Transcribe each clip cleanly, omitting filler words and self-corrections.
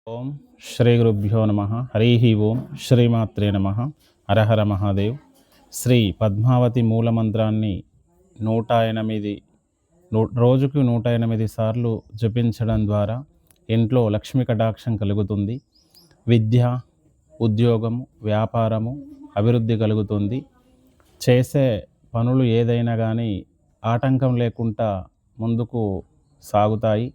ఓం శ్రీ గురుభ్యో నమ. హరి ఓం శ్రీమాత్రే నమ. హరహర మహాదేవ్. శ్రీ పద్మావతి మూలమంత్రాన్ని 108 రోజుకు 108 సార్లు జపించడం ద్వారా ఇంట్లో లక్ష్మీ కటాక్షం కలుగుతుంది. విద్య, ఉద్యోగము, వ్యాపారము అభివృద్ధి కలుగుతుంది. చేసే పనులు ఏదైనా కానీ ఆటంకం లేకుండా ముందుకు సాగుతాయి.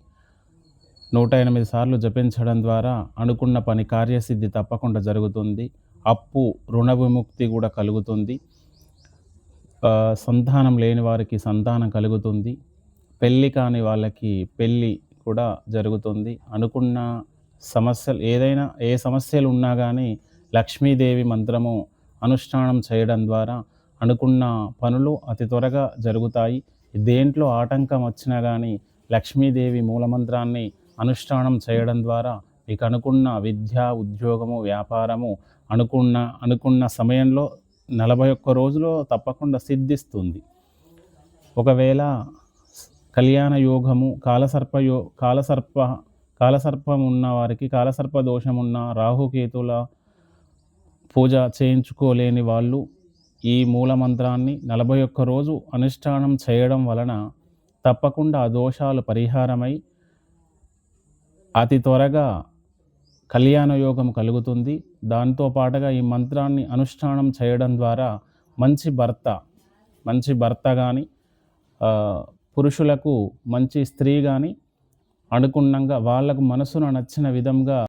108 సార్లు జపించడం ద్వారా అనుకున్న పని కార్యసిద్ధి తప్పకుండా జరుగుతుంది. అప్పు రుణ విముక్తి కూడా కలుగుతుంది. సంతానం లేని వారికి సంతానం కలుగుతుంది. పెళ్ళి కాని వాళ్ళకి పెళ్ళి కూడా జరుగుతుంది. అనుకున్న సమస్యలు ఏ సమస్యలు ఉన్నా కానీ లక్ష్మీదేవి మంత్రము అనుష్ఠానం చేయడం ద్వారా అనుకున్న పనులు అతి త్వరగా జరుగుతాయి. దేంట్లో ఆటంకం వచ్చినా కానీ లక్ష్మీదేవి మూలమంత్రాన్ని అనుష్ఠానం చేయడం ద్వారా మీకు అనుకున్న విద్య, ఉద్యోగము, వ్యాపారము అనుకున్న సమయంలో 41 రోజులో తప్పకుండా సిద్ధిస్తుంది. ఒకవేళ కళ్యాణ యోగము, కాలసర్పం ఉన్న వారికి, కాలసర్ప దోషం ఉన్న, రాహుకేతుల పూజ చేయించుకోలేని వాళ్ళు ఈ మూలమంత్రాన్ని 41 రోజు అనుష్ఠానం చేయడం వలన తప్పకుండా ఆ దోషాలు పరిహారమై అతి త్వరగా కళ్యాణ యోగం కలుగుతుంది. దాంతో పాటుగా ఈ మంత్రాన్ని అనుష్ఠానం చేయడం ద్వారా మంచి భర్త కానీ, పురుషులకు మంచి స్త్రీ కానీ అనుకున్నంగా వాళ్ళకు మనసును నచ్చిన విధంగా